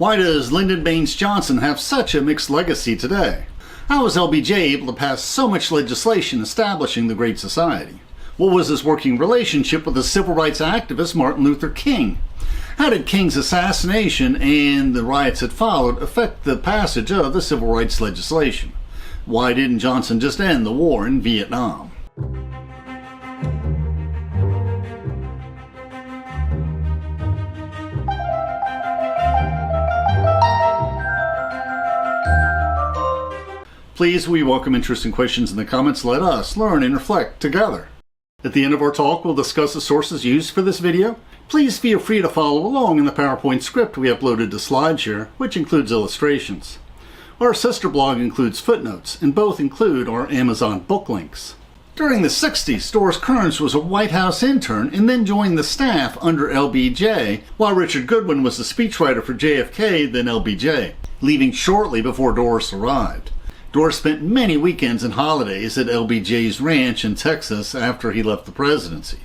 Why does Lyndon Baines Johnson have such a mixed legacy today? How was LBJ able to pass so much legislation establishing the Great Society? What was his working relationship with the civil rights activist Martin Luther King? How did King's assassination and the riots that followed affect the passage of the civil rights legislation? Why didn't Johnson just end the war in Vietnam? Please, we welcome interesting questions in the comments. Let us learn and reflect together. At the end of our talk, we'll discuss the sources used for this video. Please feel free to follow along in the PowerPoint script we uploaded to SlideShare, which includes illustrations. Our sister blog includes footnotes, and both include our Amazon book links. During the 60s, Doris Kearns was a White House intern and then joined the staff under LBJ, while Richard Goodwin was the speechwriter for JFK, then LBJ, leaving shortly before Doris arrived. Doris spent many weekends and holidays at LBJ's ranch in Texas after he left the presidency.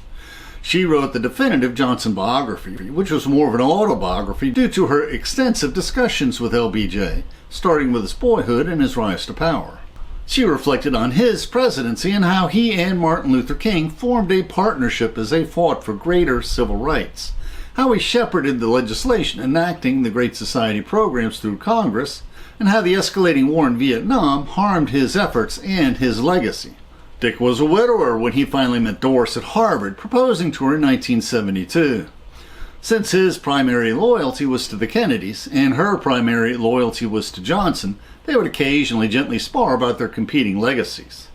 She wrote the definitive Johnson biography, which was more of an autobiography due to her extensive discussions with LBJ, starting with his boyhood and his rise to power. She reflected on his presidency and how he and Martin Luther King formed a partnership as they fought for greater civil rights, how he shepherded the legislation enacting the Great Society programs through Congress, and how the escalating war in Vietnam harmed his efforts and his legacy. Dick was a widower when he finally met Doris at Harvard, proposing to her in 1972. Since his primary loyalty was to the Kennedys, and her primary loyalty was to Johnson, they would occasionally gently spar about their competing legacies.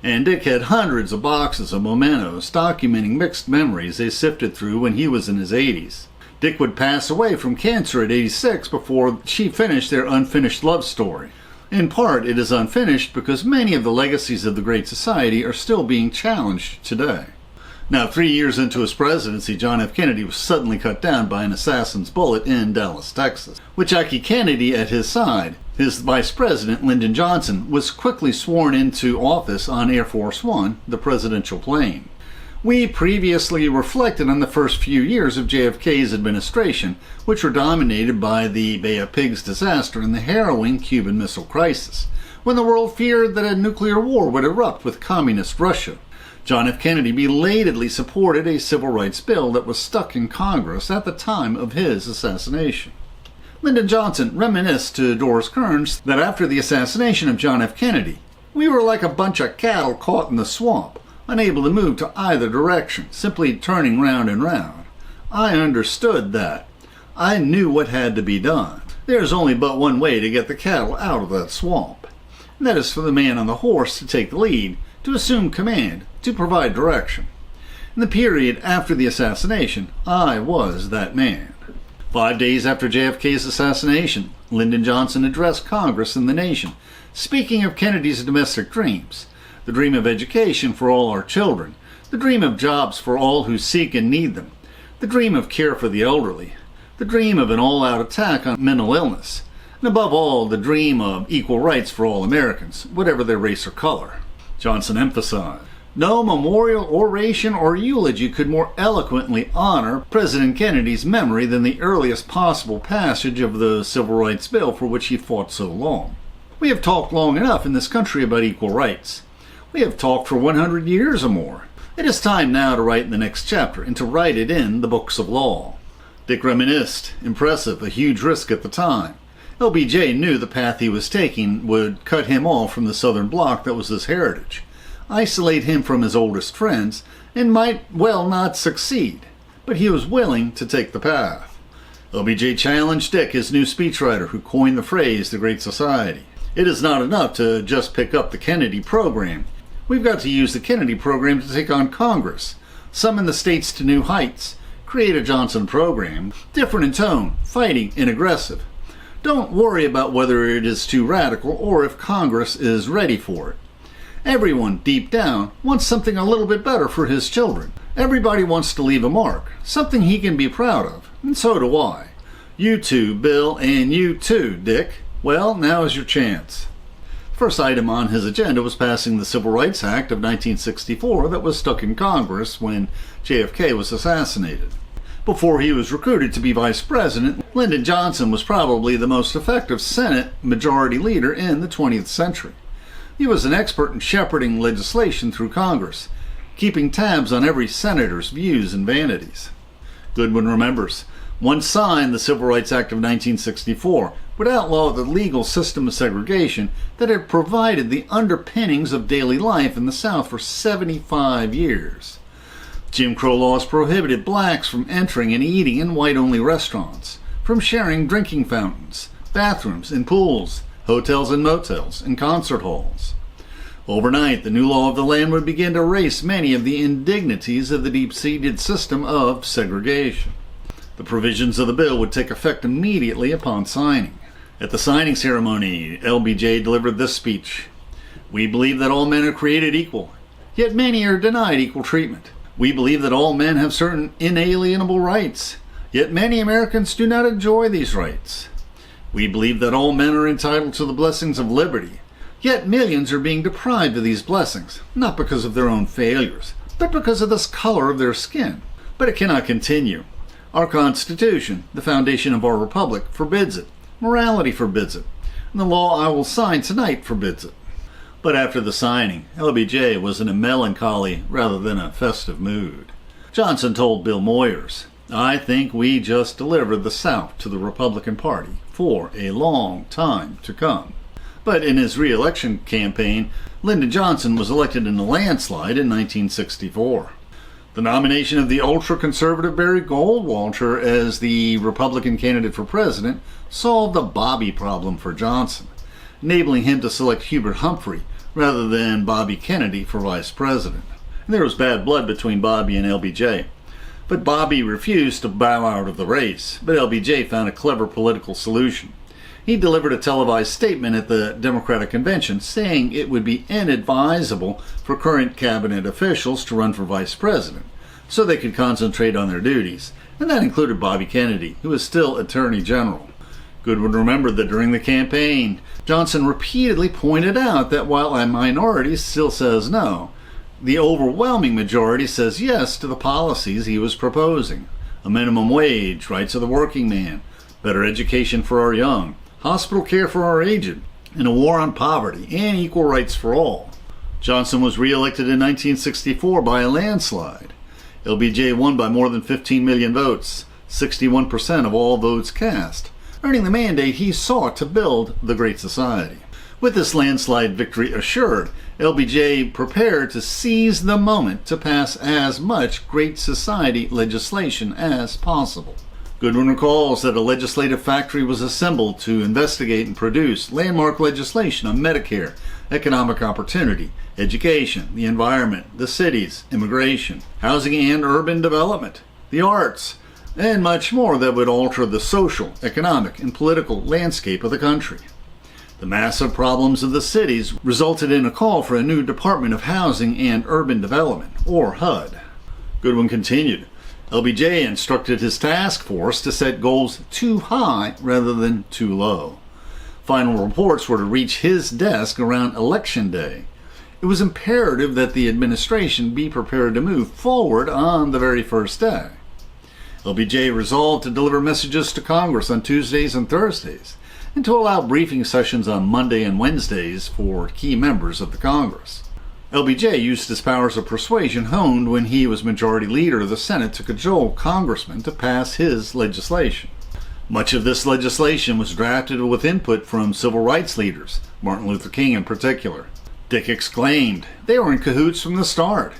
And Dick had hundreds of boxes of mementos documenting mixed memories they sifted through when he was in his 80s. Dick would pass away from cancer at 86 before she finished their unfinished love story. In part, it is unfinished because many of the legacies of the Great Society are still being challenged today. Now, 3 years into his presidency, John F. Kennedy was suddenly cut down by an assassin's bullet in Dallas, Texas. With Jackie Kennedy at his side, his vice president, Lyndon Johnson, was quickly sworn into office on Air Force One, the presidential plane. We previously reflected on the first few years of JFK's administration, which were dominated by the Bay of Pigs disaster and the harrowing Cuban Missile Crisis, when the world feared that a nuclear war would erupt with communist Russia. John F. Kennedy belatedly supported a civil rights bill that was stuck in Congress at the time of his assassination. Lyndon Johnson reminisced to Doris Kearns that after the assassination of John F. Kennedy, "We were like a bunch of cattle caught in the swamp, unable to move to either direction, simply turning round and round. I understood that. I knew what had to be done. There's only but one way to get the cattle out of that swamp. And that is for the man on the horse to take the lead, to assume command, to provide direction. In the period after the assassination, I was that man." 5 days after JFK's assassination, Lyndon Johnson addressed Congress and the nation, speaking of Kennedy's domestic dreams. The dream of education for all our children, the dream of jobs for all who seek and need them, the dream of care for the elderly, the dream of an all-out attack on mental illness, and above all, the dream of equal rights for all Americans, whatever their race or color. Johnson emphasized, "No memorial, oration, or eulogy could more eloquently honor President Kennedy's memory than the earliest possible passage of the Civil Rights Bill for which he fought so long. We have talked long enough in this country about equal rights. We have talked for 100 years or more. It is time now to write the next chapter and to write it in the books of law." Dick reminisced, impressive, a huge risk at the time. LBJ knew the path he was taking would cut him off from the Southern Bloc that was his heritage, isolate him from his oldest friends, and might well not succeed. But he was willing to take the path. LBJ challenged Dick, his new speechwriter, who coined the phrase the Great Society. "It is not enough to just pick up the Kennedy program. We've got to use the Kennedy program to take on Congress, summon the states to new heights, create a Johnson program, different in tone, fighting, and aggressive. Don't worry about whether it is too radical or if Congress is ready for it. Everyone, deep down, wants something a little bit better for his children. Everybody wants to leave a mark, something he can be proud of, and so do I. You too, Bill, and you too, Dick. Well, now is your chance." First item on his agenda was passing the Civil Rights Act of 1964 that was stuck in Congress when JFK was assassinated. Before he was recruited to be vice president, Lyndon Johnson was probably the most effective Senate majority leader in the 20th century. He was an expert in shepherding legislation through Congress, keeping tabs on every senator's views and vanities. Goodwin remembers, once signed the Civil Rights Act of 1964 would outlaw the legal system of segregation that had provided the underpinnings of daily life in the South for 75 years. Jim Crow laws prohibited blacks from entering and eating in white-only restaurants, from sharing drinking fountains, bathrooms, and pools, hotels and motels, and concert halls. Overnight, the new law of the land would begin to erase many of the indignities of the deep-seated system of segregation. The provisions of the bill would take effect immediately upon signing. At the signing ceremony, LBJ delivered this speech. "We believe that all men are created equal, yet many are denied equal treatment. We believe that all men have certain inalienable rights, yet many Americans do not enjoy these rights. We believe that all men are entitled to the blessings of liberty, yet millions are being deprived of these blessings, not because of their own failures, but because of the color of their skin. But it cannot continue. Our Constitution, the foundation of our republic, forbids it. Morality forbids it. And the law I will sign tonight forbids it." But after the signing, LBJ was in a melancholy rather than a festive mood. Johnson told Bill Moyers, "I think we just delivered the South to the Republican Party for a long time to come." But in his re-election campaign, Lyndon Johnson was elected in a landslide in 1964. The nomination of the ultra-conservative Barry Goldwater as the Republican candidate for president solved the Bobby problem for Johnson, enabling him to select Hubert Humphrey rather than Bobby Kennedy for vice president. And there was bad blood between Bobby and LBJ. But Bobby refused to bow out of the race, but LBJ found a clever political solution. He delivered a televised statement at the Democratic Convention saying it would be inadvisable for current cabinet officials to run for vice president, so they could concentrate on their duties, and that included Bobby Kennedy, who was still Attorney General. Goodwin remembered that during the campaign, Johnson repeatedly pointed out that while a minority still says no, the overwhelming majority says yes to the policies he was proposing. A minimum wage, rights of the working man, better education for our young, hospital care for our aged, and a war on poverty, and equal rights for all. Johnson was re-elected in 1964 by a landslide. LBJ won by more than 15 million votes, 61% of all votes cast, earning the mandate he sought to build the Great Society. With this landslide victory assured, LBJ prepared to seize the moment to pass as much Great Society legislation as possible. Goodwin recalls that a legislative factory was assembled to investigate and produce landmark legislation on Medicare, economic opportunity, education, the environment, the cities, immigration, housing and urban development, the arts, and much more that would alter the social, economic, and political landscape of the country. The massive problems of the cities resulted in a call for a new Department of Housing and Urban Development, or HUD. Goodwin continued, LBJ instructed his task force to set goals too high rather than too low. Final reports were to reach his desk around Election Day. It was imperative that the administration be prepared to move forward on the very first day. LBJ resolved to deliver messages to Congress on Tuesdays and Thursdays, and to allow briefing sessions on Monday and Wednesdays for key members of the Congress. LBJ used his powers of persuasion honed when he was majority leader of the Senate to cajole congressmen to pass his legislation. Much of this legislation was drafted with input from civil rights leaders, Martin Luther King in particular. Dick exclaimed, "They were in cahoots from the start."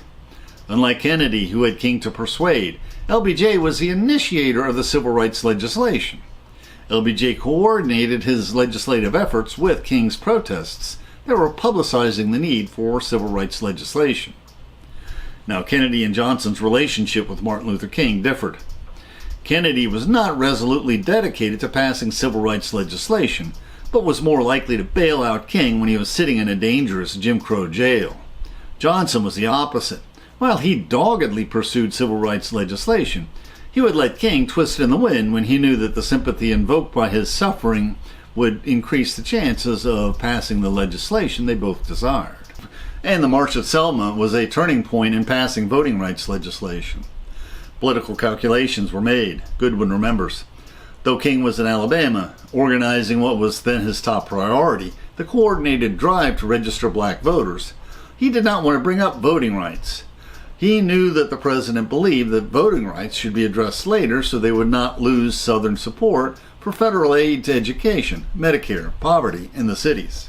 Unlike Kennedy, who had King to persuade, LBJ was the initiator of the civil rights legislation. LBJ coordinated his legislative efforts with King's protests that were publicizing the need for civil rights legislation. Now, Kennedy and Johnson's relationship with Martin Luther King differed. Kennedy was not resolutely dedicated to passing civil rights legislation, but was more likely to bail out King when he was sitting in a dangerous Jim Crow jail. Johnson was the opposite. While he doggedly pursued civil rights legislation, he would let King twist in the wind when he knew that the sympathy invoked by his suffering would increase the chances of passing the legislation they both desired. And the March at Selma was a turning point in passing voting rights legislation. Political calculations were made, Goodwin remembers. Though King was in Alabama, organizing what was then his top priority, the coordinated drive to register black voters, he did not want to bring up voting rights. He knew that the president believed that voting rights should be addressed later so they would not lose Southern support for federal aid to education, Medicare, poverty in the cities.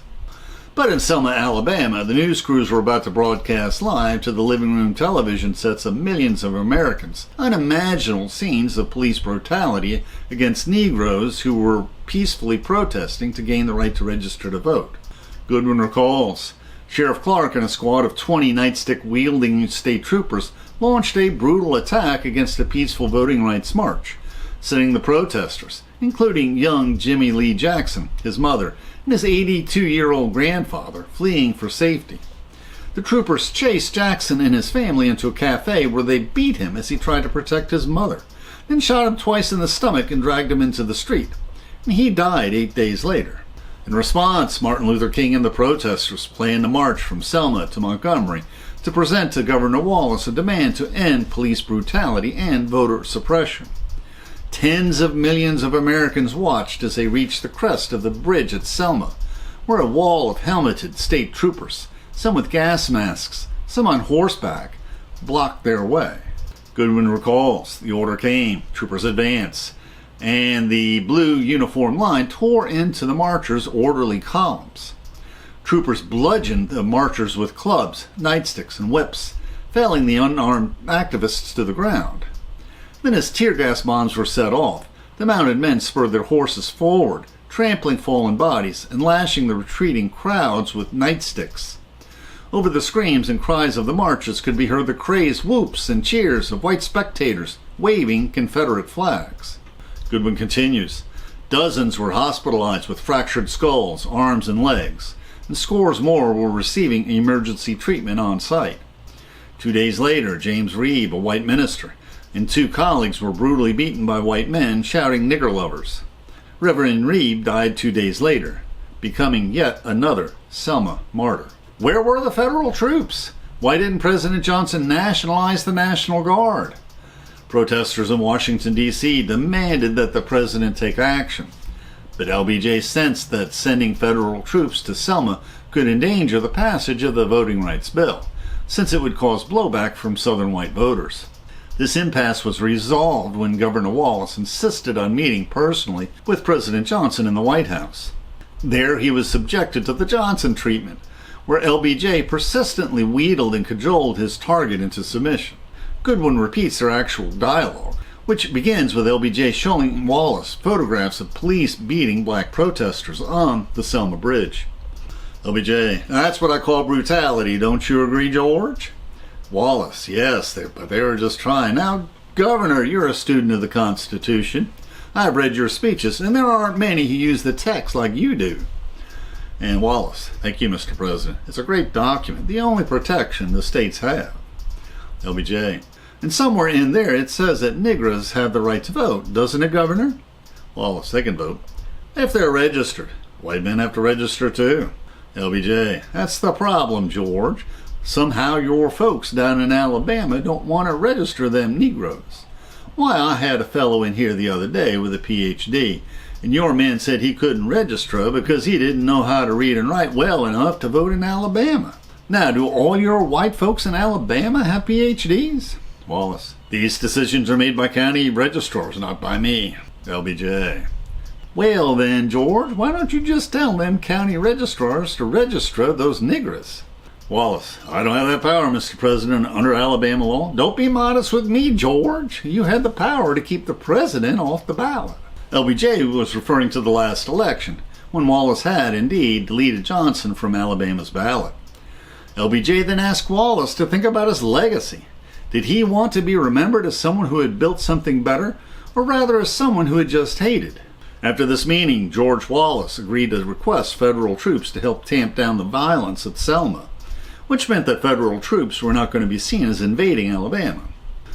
But in Selma, Alabama, the news crews were about to broadcast live to the living room television sets of millions of Americans unimaginable scenes of police brutality against Negroes who were peacefully protesting to gain the right to register to vote. Goodwin recalls, Sheriff Clark and a squad of 20 nightstick-wielding state troopers launched a brutal attack against a peaceful voting rights march, sending the protesters, including young Jimmy Lee Jackson, his mother, and his 82-year-old grandfather, fleeing for safety. The troopers chased Jackson and his family into a cafe where they beat him as he tried to protect his mother, then shot him twice in the stomach and dragged him into the street. And he died 8 days later. In response, Martin Luther King and the protesters planned a march from Selma to Montgomery to present to Governor Wallace a demand to end police brutality and voter suppression. Tens of millions of Americans watched as they reached the crest of the bridge at Selma, where a wall of helmeted state troopers, some with gas masks, some on horseback, blocked their way. Goodwin recalls, the order came, troopers advance, and the blue uniform line tore into the marchers' orderly columns. Troopers bludgeoned the marchers with clubs, nightsticks, and whips, felling the unarmed activists to the ground. Then as tear gas bombs were set off, the mounted men spurred their horses forward, trampling fallen bodies and lashing the retreating crowds with nightsticks. Over the screams and cries of the marchers could be heard the crazed whoops and cheers of white spectators waving Confederate flags. Goodwin continues, dozens were hospitalized with fractured skulls, arms, and legs, and scores more were receiving emergency treatment on site. 2 days later, Janes Reeb, a white minister, and 2 colleagues were brutally beaten by white men shouting "nigger lovers." Reverend Reeb died 2 days later, becoming yet another Selma martyr. Where were the federal troops? Why didn't President Johnson nationalize the National Guard? Protesters in Washington, D.C. demanded that the president take action, but LBJ sensed that sending federal troops to Selma could endanger the passage of the voting rights bill, since it would cause blowback from Southern white voters. This impasse was resolved when Governor Wallace insisted on meeting personally with President Johnson in the White House. There he was subjected to the Johnson treatment, where LBJ persistently wheedled and cajoled his target into submission. Goodwin repeats their actual dialogue, which begins with LBJ showing Wallace photographs of police beating black protesters on the Selma Bridge. LBJ, that's what I call brutality, don't you agree, George? Wallace, yes, but they were just trying. Now, Governor, you're a student of the Constitution. I've read your speeches, and there aren't many who use the text like you do. And Wallace, thank you, Mr. President. It's a great document, the only protection the states have. LBJ, and somewhere in there it says that Negroes have the right to vote, doesn't it, Governor? Wallace, they can vote if they're registered. White men have to register too. LBJ, that's the problem, George. Somehow your folks down in Alabama don't want to register them Negroes. Why, I had a fellow in here the other day with a PhD, and your man said he couldn't register because he didn't know how to read and write well enough to vote in Alabama. Now, do all your white folks in Alabama have PhDs? Wallace, these decisions are made by county registrars, not by me. LBJ, well then, George, why don't you just tell them county registrars to register those niggers? Wallace, I don't have that power, Mr. President, under Alabama law. Don't be modest with me, George. You had the power to keep the president off the ballot. LBJ was referring to the last election, when Wallace had, indeed, deleted Johnson from Alabama's ballot. LBJ then asked Wallace to think about his legacy. Did he want to be remembered as someone who had built something better, or rather as someone who had just hated? After this meeting, George Wallace agreed to request federal troops to help tamp down the violence at Selma, which meant that federal troops were not going to be seen as invading Alabama.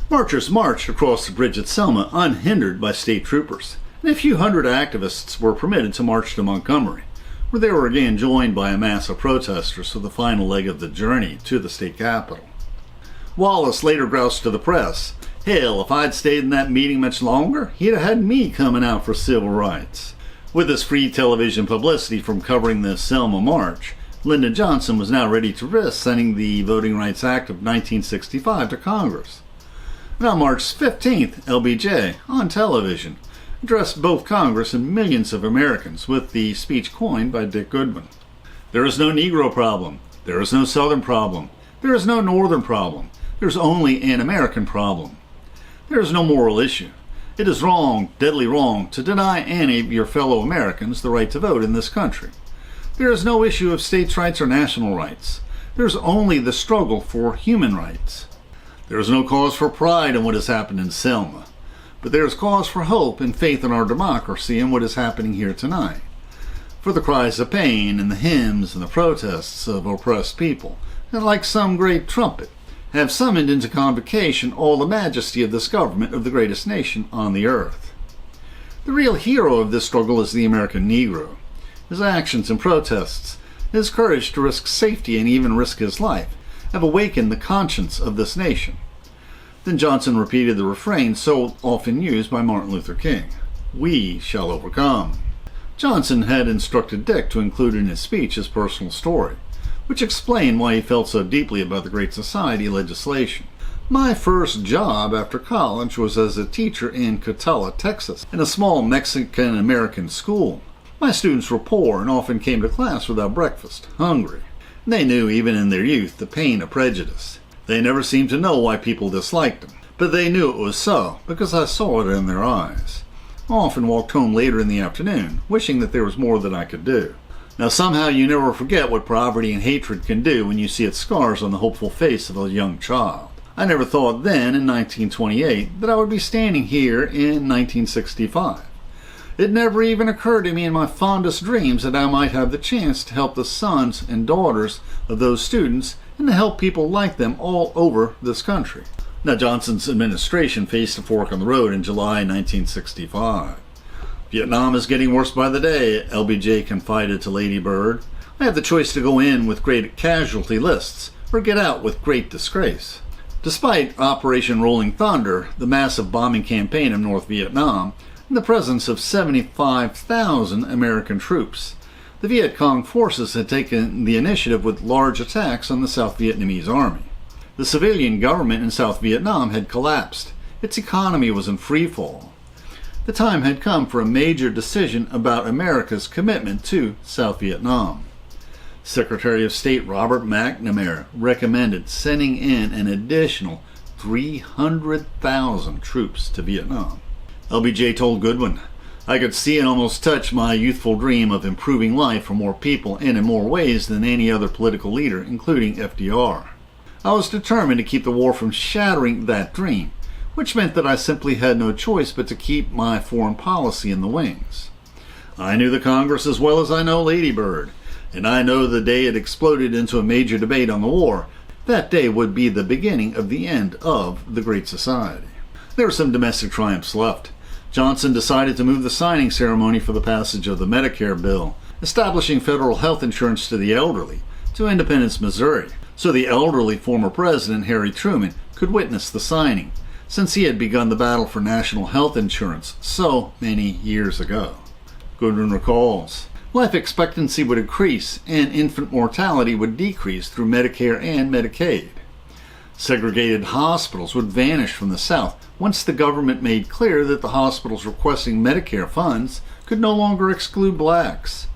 Marchers marched across the bridge at Selma unhindered by state troopers, and a few hundred activists were permitted to march to Montgomery, where they were again joined by a mass of protesters for the final leg of the journey to the state capitol. Wallace later groused to the press, Hell, if I'd stayed in that meeting much longer, he'd have had me coming out for civil rights. With his free television publicity from covering the Selma March, Lyndon Johnson was now ready to risk sending the Voting Rights Act of 1965 to Congress. And on March 15th, LBJ, on television, addressed both Congress and millions of Americans with the speech coined by Dick Goodwin. There is no Negro problem. There is no Southern problem. There is no Northern problem. There is only an American problem. There is no moral issue. It is wrong, deadly wrong, to deny any of your fellow Americans the right to vote in this country. There is no issue of states' rights or national rights. There is only the struggle for human rights. There is no cause for pride in what has happened in Selma, but there is cause for hope and faith in our democracy and what is happening here tonight. For the cries of pain and the hymns and the protests of oppressed people, and like some great trumpet, have summoned into convocation all the majesty of this government of the greatest nation on the earth. The real hero of this struggle is the American Negro. His actions and protests, his courage to risk safety and even risk his life, have awakened the conscience of this nation. Then Johnson repeated the refrain so often used by Martin Luther King, "We shall overcome." Johnson had instructed Dick to include in his speech his personal story, which explained why he felt so deeply about the Great Society legislation. My first job after college was as a teacher in Catala, Texas, in a small Mexican-American school. My students were poor and often came to class without breakfast, hungry. They knew, even in their youth, the pain of prejudice. They never seemed to know why people disliked them, but they knew it was so, because I saw it in their eyes. I often walked home later in the afternoon, wishing that there was more that I could do. Now somehow you never forget what poverty and hatred can do when you see its scars on the hopeful face of a young child. I never thought then, in 1928, that I would be standing here in 1965. It never even occurred to me in my fondest dreams that I might have the chance to help the sons and daughters of those students and to help people like them all over this country. Now Johnson's administration faced a fork in the road in July 1965. Vietnam is getting worse by the day, LBJ confided to Lady Bird. I have the choice to go in with great casualty lists or get out with great disgrace. Despite Operation Rolling Thunder, the massive bombing campaign of North Vietnam, and the presence of 75,000 American troops, the Viet Cong forces had taken the initiative with large attacks on the South Vietnamese army. The civilian government in South Vietnam had collapsed. Its economy was in free fall. The time had come for a major decision about America's commitment to South Vietnam. Secretary of State Robert McNamara recommended sending in an additional 300,000 troops to Vietnam. LBJ told Goodwin, "I could see and almost touch my youthful dream of improving life for more people and in more ways than any other political leader, including FDR. I was determined to keep the war from shattering that dream, which meant that I simply had no choice but to keep my foreign policy in the wings. I knew the Congress as well as I know Lady Bird, and I know the day it exploded into a major debate on the war, that day would be the beginning of the end of the Great Society." There were some domestic triumphs left. Johnson decided to move the signing ceremony for the passage of the Medicare bill, establishing federal health insurance to the elderly, to Independence, Missouri, so the elderly former president, Harry Truman, could witness the signing, since he had begun the battle for national health insurance so many years ago. Goodwin recalls, life expectancy would increase and infant mortality would decrease through Medicare and Medicaid. Segregated hospitals would vanish from the South once the government made clear that the hospitals requesting Medicare funds could no longer exclude blacks.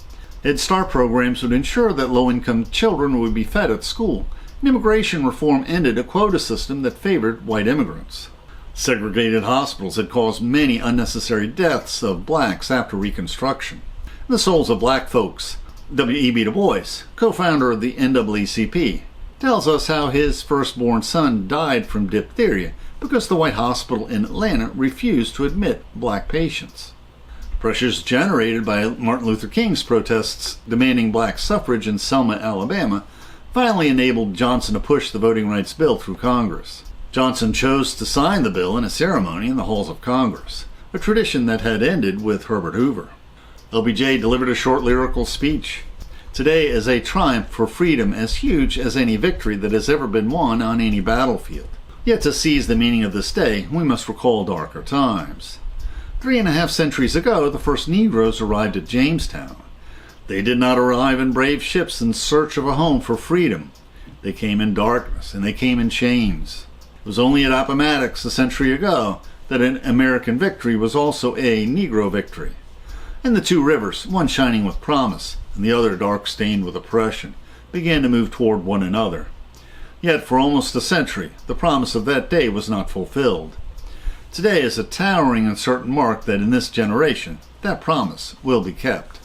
Head Start programs would ensure that low-income children would be fed at school, and immigration reform ended a quota system that favored white immigrants. Segregated hospitals had caused many unnecessary deaths of blacks after Reconstruction. The souls of black folks. W.E.B. Du Bois, co-founder of the NAACP, tells us how his firstborn son died from diphtheria because the White Hospital in Atlanta refused to admit black patients. Pressures generated by Martin Luther King's protests demanding black suffrage in Selma, Alabama, finally enabled Johnson to push the voting rights bill through Congress. Johnson chose to sign the bill in a ceremony in the halls of Congress, a tradition that had ended with Herbert Hoover. LBJ delivered a short lyrical speech. Today is a triumph for freedom as huge as any victory that has ever been won on any battlefield. Yet to seize the meaning of this day, we must recall darker times. 3.5 centuries ago, the first Negroes arrived at Jamestown. They did not arrive in brave ships in search of a home for freedom. They came in darkness, and they came in chains. It was only at Appomattox a century ago that an American victory was also a Negro victory. And the two rivers, one shining with promise and the other dark-stained with oppression, began to move toward one another. Yet for almost a century, the promise of that day was not fulfilled. Today is a towering and certain mark that in this generation, that promise will be kept.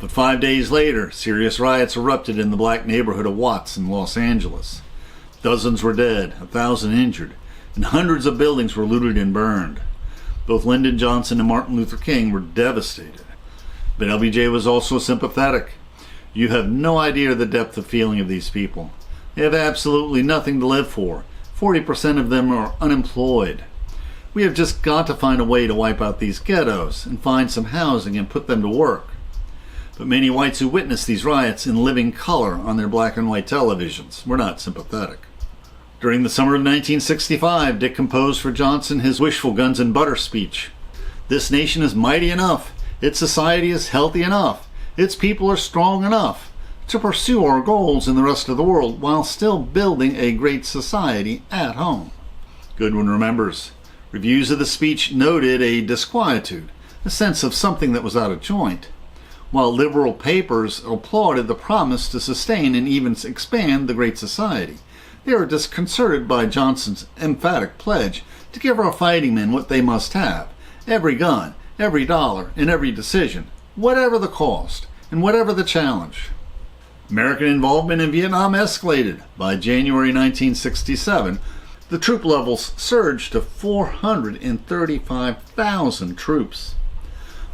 But 5 days later, serious riots erupted in the black neighborhood of Watts in Los Angeles. Dozens were dead, 1,000 injured, and hundreds of buildings were looted and burned. Both Lyndon Johnson and Martin Luther King were devastated. But LBJ was also sympathetic. You have no idea the depth of feeling of these people. They have absolutely nothing to live for. 40% of them are unemployed. We have just got to find a way to wipe out these ghettos and find some housing and put them to work. But many whites who witnessed these riots in living color on their black and white televisions were not sympathetic. During the summer of 1965, Dick composed for Johnson his wishful guns and butter speech. This nation is mighty enough. Its society is healthy enough. Its people are strong enough to pursue our goals in the rest of the world while still building a great society at home. Goodwin remembers. Reviews of the speech noted a disquietude, a sense of something that was out of joint, while liberal papers applauded the promise to sustain and even expand the great society. They were disconcerted by Johnson's emphatic pledge to give our fighting men what they must have, every gun, every dollar, and every decision, whatever the cost, and whatever the challenge. American involvement in Vietnam escalated. By January 1967, the troop levels surged to 435,000 troops.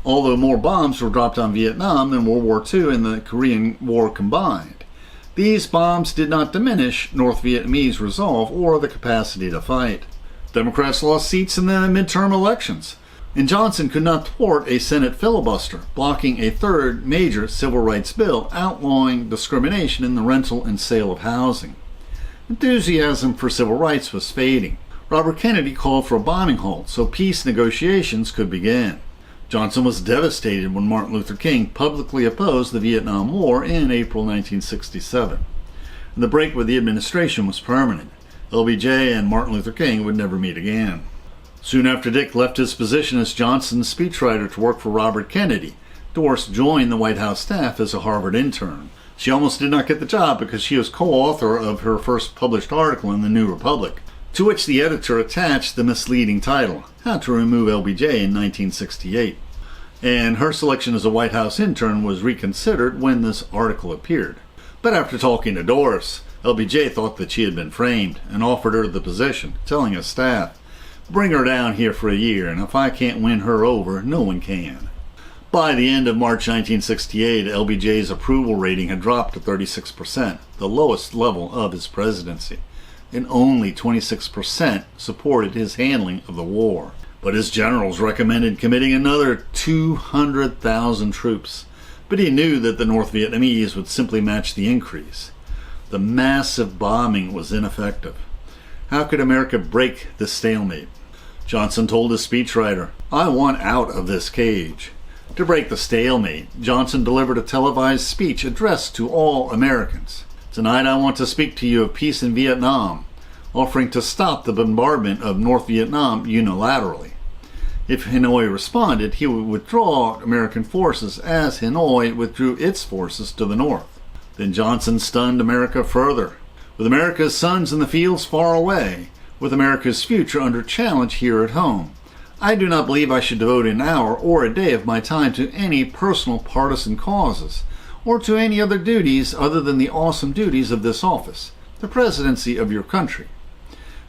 Although more bombs were dropped on Vietnam than World War II and the Korean War combined, these bombs did not diminish North Vietnamese resolve or the capacity to fight. Democrats lost seats in the midterm elections, and Johnson could not thwart a Senate filibuster, blocking a third major civil rights bill outlawing discrimination in the rental and sale of housing. Enthusiasm for civil rights was fading. Robert Kennedy called for a bombing halt so peace negotiations could begin. Johnson was devastated when Martin Luther King publicly opposed the Vietnam War in April 1967. And the break with the administration was permanent. LBJ and Martin Luther King would never meet again. Soon after Dick left his position as Johnson's speechwriter to work for Robert Kennedy, Doris joined the White House staff as a Harvard intern. She almost did not get the job because she was co-author of her first published article in the New Republic, to which the editor attached the misleading title, How to Remove LBJ in 1968. And her selection as a White House intern was reconsidered when this article appeared. But after talking to Doris, LBJ thought that she had been framed and offered her the position, telling his staff, "Bring her down here for a year, and if I can't win her over, no one can." By the end of March 1968, LBJ's approval rating had dropped to 36%, the lowest level of his presidency, and only 26% supported his handling of the war. But his generals recommended committing another 200,000 troops, but he knew that the North Vietnamese would simply match the increase. The massive bombing was ineffective. How could America break this stalemate? Johnson told his speechwriter, "I want out of this cage." To break the stalemate, Johnson delivered a televised speech addressed to all Americans. "Tonight I want to speak to you of peace in Vietnam, offering to stop the bombardment of North Vietnam unilaterally. If Hanoi responded, he would withdraw American forces as Hanoi withdrew its forces to the north." Then Johnson stunned America further. With America's sons in the fields far away, with America's future under challenge here at home, I do not believe I should devote an hour or a day of my time to any personal partisan causes, or to any other duties other than the awesome duties of this office, the presidency of your country.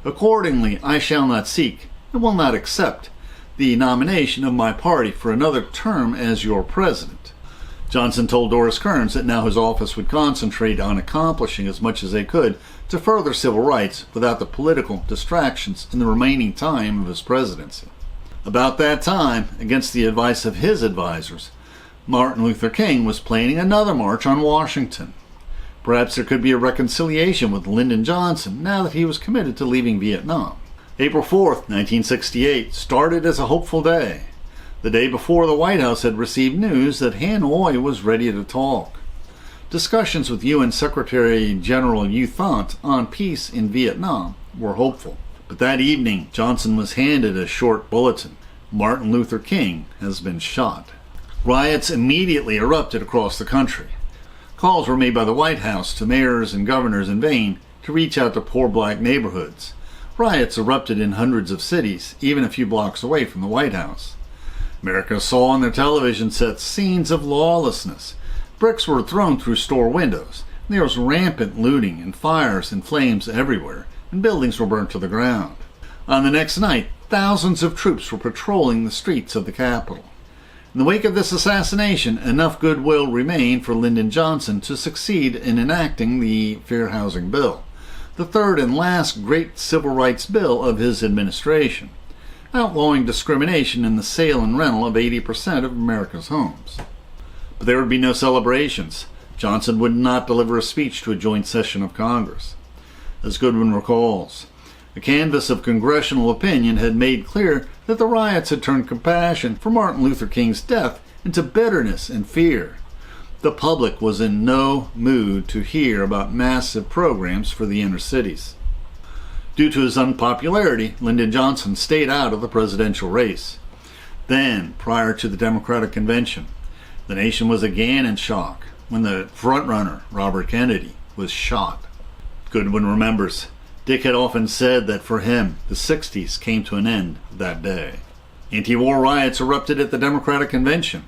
Accordingly, I shall not seek, and will not accept, the nomination of my party for another term as your president. Johnson told Doris Kearns that now his office would concentrate on accomplishing as much as they could to further civil rights without the political distractions in the remaining time of his presidency. About that time, against the advice of his advisors, Martin Luther King was planning another march on Washington. Perhaps there could be a reconciliation with Lyndon Johnson now that he was committed to leaving Vietnam. April 4th, 1968 started as a hopeful day. The day before the White House had received news that Hanoi was ready to talk. Discussions with UN Secretary General U Thant on peace in Vietnam were hopeful. But that evening, Johnson was handed a short bulletin. Martin Luther King has been shot. Riots immediately erupted across the country. Calls were made by the White House to mayors and governors in vain to reach out to poor black neighborhoods. Riots erupted in hundreds of cities, even a few blocks away from the White House. America saw on their television sets scenes of lawlessness. Bricks were thrown through store windows. There was rampant looting and fires and flames everywhere, and buildings were burnt to the ground. On the next night, thousands of troops were patrolling the streets of the capital. In the wake of this assassination, enough goodwill remained for Lyndon Johnson to succeed in enacting the Fair Housing Bill, the third and last great civil rights bill of his administration, outlawing discrimination in the sale and rental of 80% of America's homes. But there would be no celebrations. Johnson would not deliver a speech to a joint session of Congress. As Goodwin recalls, a canvass of congressional opinion had made clear that the riots had turned compassion for Martin Luther King's death into bitterness and fear. The public was in no mood to hear about massive programs for the inner cities. Due to his unpopularity, Lyndon Johnson stayed out of the presidential race. Then, prior to the Democratic Convention, the nation was again in shock when the frontrunner, Robert Kennedy, was shot. Goodwin remembers, Dick had often said that for him, the 60s came to an end that day. Anti-war riots erupted at the Democratic Convention.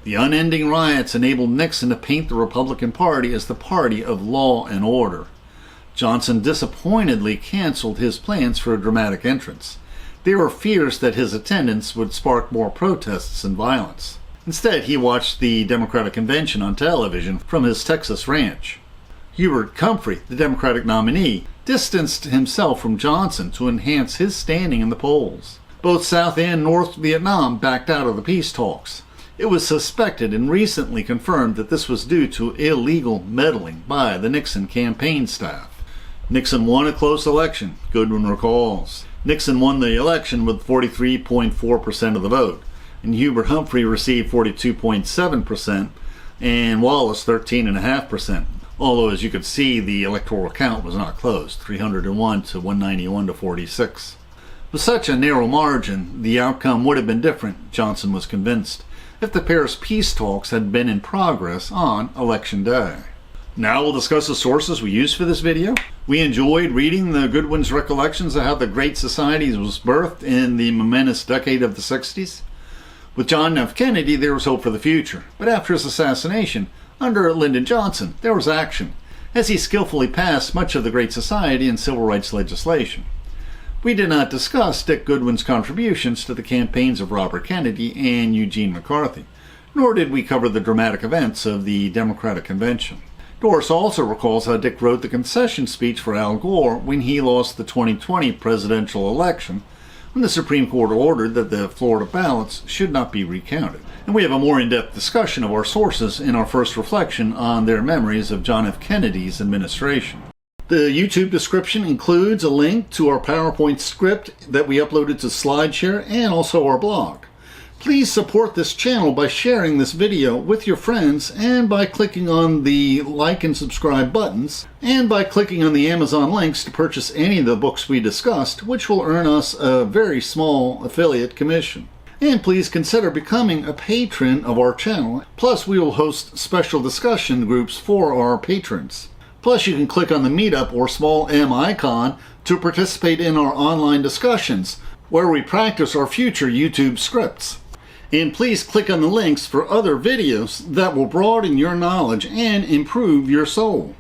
The unending riots enabled Nixon to paint the Republican Party as the party of law and order. Johnson disappointedly canceled his plans for a dramatic entrance. There were fears that his attendance would spark more protests and violence. Instead, he watched the Democratic Convention on television from his Texas ranch. Hubert, Humphrey, the Democratic nominee, distanced himself from Johnson to enhance his standing in the polls. Both South and North Vietnam backed out of the peace talks. It was suspected and recently confirmed that this was due to illegal meddling by the Nixon campaign staff. Nixon won a close election, Goodwin recalls. Nixon won the election with 43.4% of the vote, and Hubert Humphrey received 42.7%, and Wallace 13.5%. Although, as you could see, the electoral count was not close, 301 to 191 to 46. With such a narrow margin, the outcome would have been different, Johnson was convinced, if the Paris peace talks had been in progress on Election Day. Now we'll discuss the sources we used for this video. We enjoyed reading the Goodwin's recollections of how the Great Society was birthed in the momentous decade of the 60s. With John F. Kennedy, there was hope for the future, but after his assassination, under Lyndon Johnson, there was action, as he skillfully passed much of the Great Society and civil rights legislation. We did not discuss Dick Goodwin's contributions to the campaigns of Robert Kennedy and Eugene McCarthy, nor did we cover the dramatic events of the Democratic Convention. Doris also recalls how Dick wrote the concession speech for Al Gore when he lost the 2020 presidential election, when the Supreme Court ordered that the Florida ballots should not be recounted. And we have a more in-depth discussion of our sources in our first reflection on their memories of John F. Kennedy's administration. The YouTube description includes a link to our PowerPoint script that we uploaded to SlideShare and also our blog. Please support this channel by sharing this video with your friends and by clicking on the like and subscribe buttons and by clicking on the Amazon links to purchase any of the books we discussed, which will earn us a very small affiliate commission. And please consider becoming a patron of our channel. Plus, we will host special discussion groups for our patrons. Plus, you can click on the Meetup or small M icon to participate in our online discussions, where we practice our future YouTube scripts. And please click on the links for other videos that will broaden your knowledge and improve your soul.